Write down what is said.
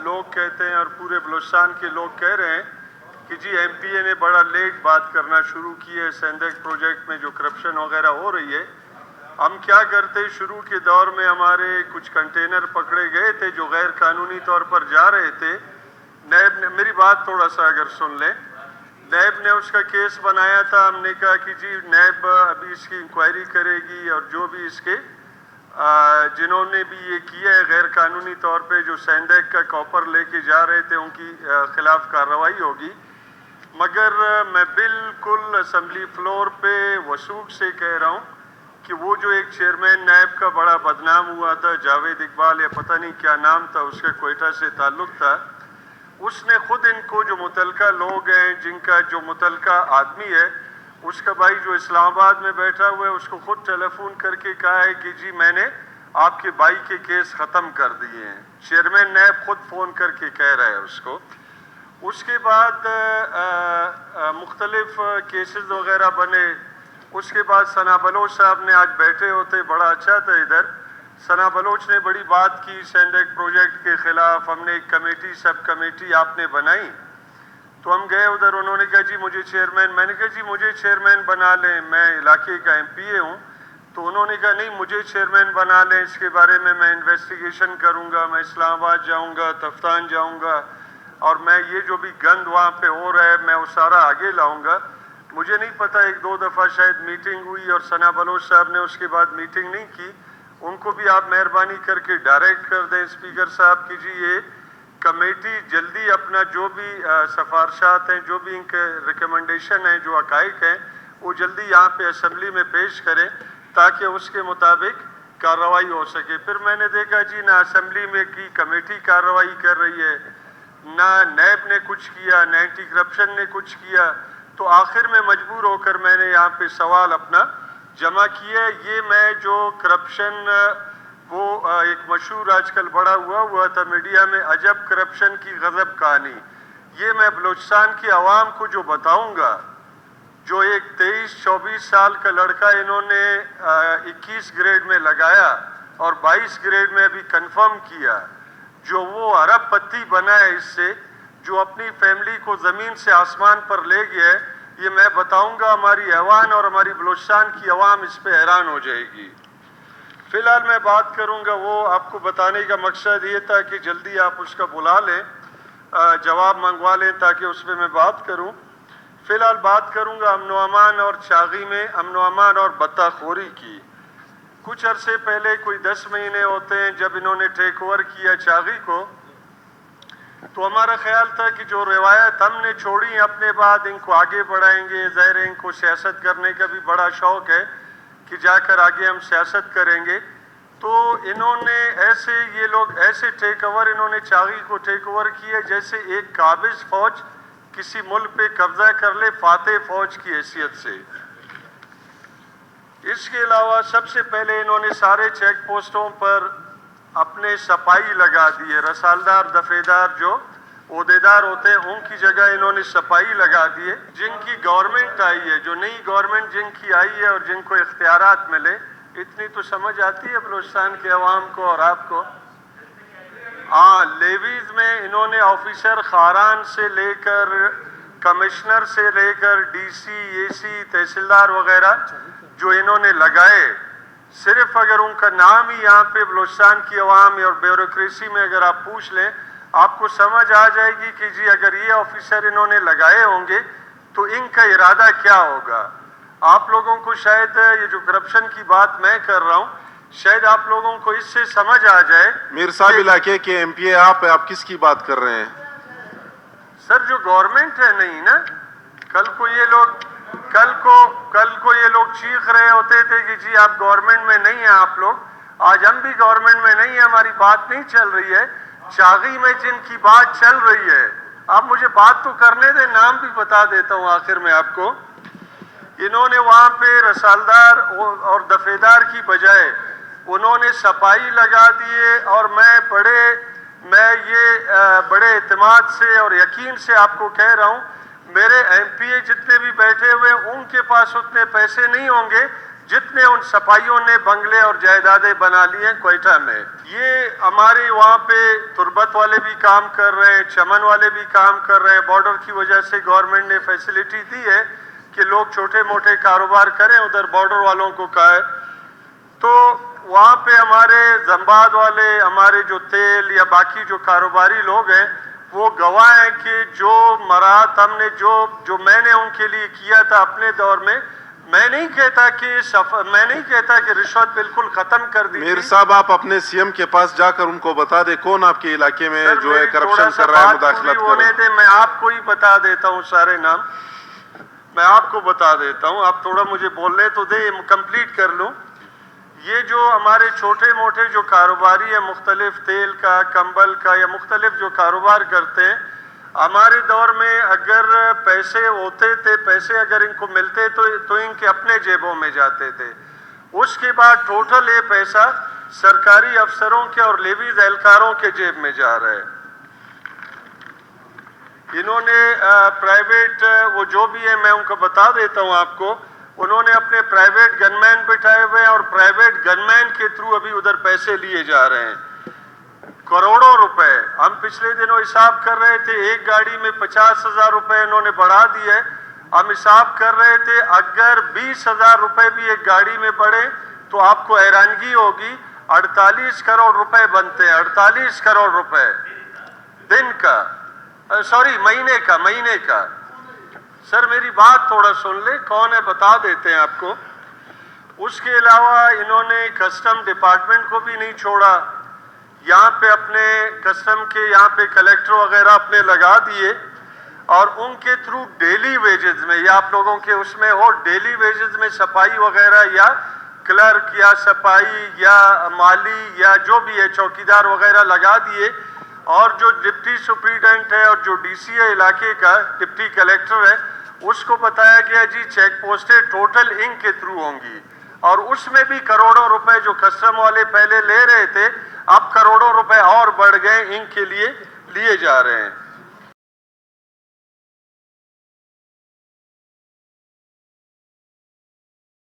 لوگ کہتے ہیں اور پورے بلوچستان کے لوگ کہہ رہے ہیں کہ جی ایم پی اے نے بڑا لیٹ بات کرنا شروع کی ہے سندھ پروجیکٹ میں جو کرپشن وغیرہ ہو رہی ہے. ہم کیا کرتے, شروع کے دور میں ہمارے کچھ کنٹینر پکڑے گئے تھے جو غیر قانونی طور پر جا رہے تھے. نیب نے, میری بات تھوڑا سا اگر سن لیں, نیب نے اس کا کیس بنایا تھا. ہم نے کہا کہ جی نیب ابھی اس کی انکوائری کرے گی اور جو بھی اس کے جنہوں نے بھی یہ کیا ہے غیر قانونی طور پہ جو سینڈیک کا کاپر لے کے جا رہے تھے ان کی خلاف کارروائی ہوگی. مگر میں بالکل اسمبلی فلور پہ وثوق سے کہہ رہا ہوں کہ وہ جو ایک چیئرمین نیب کا بڑا بدنام ہوا تھا, جاوید اقبال یا پتہ نہیں کیا نام تھا, اس کا کوئٹہ سے تعلق تھا, اس نے خود ان کو جو متعلقہ لوگ ہیں جن کا جو متعلقہ آدمی ہے اس کا بھائی جو اسلام آباد میں بیٹھا ہوا ہے اس کو خود ٹیلی فون کر کے کہا ہے کہ جی میں نے آپ کے بھائی کے کیس ختم کر دیے ہیں. چیئرمین نیب خود فون کر کے کہہ رہا ہے اس کو. اس کے بعد مختلف کیسز وغیرہ بنے. اس کے بعد ثنا بلوچ صاحب نے آج بیٹھے ہوتے, بڑا اچھا تھا ادھر. ثنا بلوچ نے بڑی بات کی سینڈیک پروجیکٹ کے خلاف. ہم نے ایک کمیٹی سب کمیٹی آپ نے بنائی تو ہم گئے ادھر. انہوں نے کہا جی مجھے چیئرمین, میں نے کہا جی مجھے چیئرمین بنا لیں, میں علاقے کا ایم پی اے ہوں. تو انہوں نے کہا نہیں مجھے چیئرمین بنا لیں, اس کے بارے میں انویسٹیگیشن کروں گا, میں اسلام آباد جاؤں گا, تفتان جاؤں گا, اور میں یہ جو بھی گند وہاں پہ ہو رہا ہے میں وہ سارا آگے لاؤں گا. مجھے نہیں پتہ, ایک دو دفعہ شاید میٹنگ ہوئی اور ثنا بلوچ صاحب نے اس کے بعد میٹنگ نہیں کی. ان کو بھی آپ مہربانی کر کے ڈائریکٹ کر دیں اسپیکر صاحب کی جی یہ کمیٹی جلدی اپنا جو بھی سفارشات ہیں, جو بھی ان کے ریکمنڈیشن ہیں, جو حقائق ہیں, وہ جلدی یہاں پہ اسمبلی میں پیش کریں تاکہ اس کے مطابق کارروائی ہو سکے. پھر میں نے دیکھا جی نہ اسمبلی میں کی کمیٹی کارروائی کر رہی ہے, نہ نیب نے کچھ کیا, نہ اینٹی کرپشن نے کچھ کیا. تو آخر میں مجبور ہو کر میں نے یہاں پہ سوال اپنا جمع کیا. یہ میں جو کرپشن وہ ایک مشہور آج کل بڑا ہوا تھا میڈیا میں, عجب کرپشن کی غضب کہانی, یہ میں بلوچستان کی عوام کو جو بتاؤں گا, جو ایک 23-24 سال کا لڑکا انہوں نے 21 گریڈ میں لگایا اور 22 گریڈ میں ابھی کنفرم کیا, جو وہ ارب پتی بنا ہے اس سے, جو اپنی فیملی کو زمین سے آسمان پر لے گیا ہے, یہ میں بتاؤں گا ہماری ایوان اور ہماری بلوچستان کی عوام اس پہ حیران ہو جائے گی. فی الحال میں بات کروں گا, وہ آپ کو بتانے کا مقصد یہ تھا کہ جلدی آپ اس کا بلا لیں, جواب منگوا لیں تاکہ اس پہ میں بات کروں. فی الحال بات کروں گا امن و امان اور چاغی میں امن و امان اور بتہ خوری کی. کچھ عرصے پہلے کوئی 10 مہینے ہوتے ہیں جب انہوں نے ٹیک اوور کیا چاغی کو, تو ہمارا خیال تھا کہ جو روایت ہم نے چھوڑی اپنے بعد ان کو آگے بڑھائیں گے. ظاہر ان کو سیاست کرنے کا بھی بڑا شوق ہے کہ جا کر آگے ہم سیاست کریں گے. تو انہوں نے ایسے, یہ لوگ ایسے ٹیک اوور انہوں نے چاغی کو ٹیک اوور کیا جیسے ایک قابض فوج کسی ملک پہ قبضہ کر لے فاتح فوج کی حیثیت سے. اس کے علاوہ سب سے پہلے انہوں نے سارے چیک پوسٹوں پر اپنے سپاہی لگا دیے. رسالدار دفعیدار جو عہدیدار ہوتے ہیں ان کی جگہ انہوں نے سپاہی لگا دیے. جن کی گورنمنٹ آئی ہے, جو نئی گورنمنٹ جن کی آئی ہے اور جن کو اختیارات ملے, اتنی تو سمجھ آتی ہے بلوچستان کے عوام کو اور آپ کو. ہاں, لیویز میں انہوں نے آفیسر خاران سے لے کر کمشنر سے لے کر ڈی سی, اے سی, تحصیلدار وغیرہ جو انہوں نے لگائے, صرف اگر ان کا نام ہی یہاں پہ بلوچستان کی عوام اور بیوروکریسی میں اگر آپ پوچھ لیں آپ کو سمجھ آ جائے گی کہ جی اگر یہ آفیسر انہوں نے لگائے ہوں گے تو ان کا ارادہ کیا ہوگا. آپ لوگوں کو شاید یہ جو کرپشن کی بات میں کر رہا ہوں, شاید آپ لوگوں کو اس سے سمجھ آ جائے. میر صاحب علاقے کے ایم پی اے آپ کس کی بات کر رہے ہیں؟ سر جو گورنمنٹ ہے نہیں نا, کل کو یہ لوگ چیخ رہے ہوتے تھے کہ جی آپ گورنمنٹ میں نہیں ہیں آپ لوگ. آج ہم بھی گورنمنٹ میں نہیں ہیں, ہماری بات نہیں چل رہی ہے. چاغی میں جن کی بات چل رہی ہے, آپ مجھے بات تو کرنے دیں, نام بھی بتا دیتا ہوں آخر میں آپ کو. انہوں نے وہاں پہ رسالدار اور دفعیدار کی بجائے انہوں نے سپاہی لگا دیے. اور میں یہ بڑے اعتماد سے اور یقین سے آپ کو کہہ رہا ہوں, میرے ایم پی اے جتنے بھی بیٹھے ہوئے ان کے پاس اتنے پیسے نہیں ہوں گے جتنے ان سپاہیوں نے بنگلے اور جائیدادیں بنا لی ہیں کوئٹہ میں. یہ ہمارے وہاں پہ تربت والے بھی کام کر رہے ہیں, چمن والے بھی کام کر رہے ہیں. بارڈر کی وجہ سے گورنمنٹ نے فیسلٹی دی ہے کہ لوگ چھوٹے موٹے کاروبار کریں, ادھر بارڈر والوں کو کہا ہے. تو وہاں پہ ہمارے زمباد والے, ہمارے جو تیل یا باقی جو کاروباری لوگ ہیں, وہ گواہ ہیں کہ جو مرات ہم نے جو میں نے ان کے لیے کیا تھا اپنے دور میں, میں نہیں کہتا کہ رشوت بالکل ختم کر دی. میر صاحب آپ اپنے سی ایم کے پاس جا کر ان کو بتا دیں کون آپ کے علاقے میں جو ہے کرپشن کر رہا ہے, مداخلت کر رہا ہے. میں آپ کو ہی بتا دیتا ہوں سارے نام, میں آپ کو بتا دیتا ہوں, آپ تھوڑا مجھے بولنے تو دیں, کمپلیٹ کر لوں. یہ جو ہمارے چھوٹے موٹے جو کاروباری ہیں, مختلف تیل کا, کمبل کا, یا مختلف جو کاروبار کرتے ہیں, ہمارے دور میں اگر پیسے ہوتے تھے, پیسے اگر ان کو ملتے تو ان کے اپنے جیبوں میں جاتے تھے. اس کے بعد ٹوٹل یہ پیسہ سرکاری افسروں کے اور لیویز اہلکاروں کے جیب میں جا رہا ہے. انہوں نے پرائیویٹ وہ جو بھی ہے میں ان کو بتا دیتا ہوں آپ کو, انہوں نے اپنے پرائیویٹ گن مین بٹھائے ہوئے ہیں اور پرائیویٹ گن مین کے تھرو ابھی ادھر پیسے لیے جا رہے ہیں, کروڑوں روپے. ہم پچھلے دنوں حساب کر رہے تھے, ایک گاڑی میں 50,000 روپے انہوں نے بڑھا دیے. ہم حساب کر رہے تھے اگر 20,000 روپے بھی ایک گاڑی میں بڑھے تو آپ کو حیرانگی ہوگی, 48 کروڑ روپے بنتے ہیں. 48 کروڑ روپے دن کا, سوری مہینے کا. سر میری بات تھوڑا سن لے, کون ہے بتا دیتے ہیں آپ کو. اس کے علاوہ انہوں نے کسٹم ڈپارٹمنٹ کو بھی نہیں چھوڑا. یہاں پہ اپنے کسٹم کے یہاں پہ کلیکٹر وغیرہ اپنے لگا دیے, اور ان کے تھرو ڈیلی ویجز میں, یا آپ لوگوں کے اس میں ہو, ڈیلی ویجز میں سپاہی وغیرہ یا کلرک یا سپاہی یا مالی یا جو بھی ہے چوکیدار وغیرہ لگا دیے. اور جو ڈپٹی سپرنٹینڈنٹ ہے اور جو ڈی سی ہے علاقے کا, ڈپٹی کلیکٹر ہے, اس کو بتایا گیا جی چیک پوسٹیں ٹوٹل ان کے تھرو ہوں گی, اور اس میں بھی کروڑوں روپے جو کسٹم والے پہلے لے رہے تھے, اب کروڑوں روپے اور بڑھ گئے, ان کے لیے لیے جا رہے ہیں.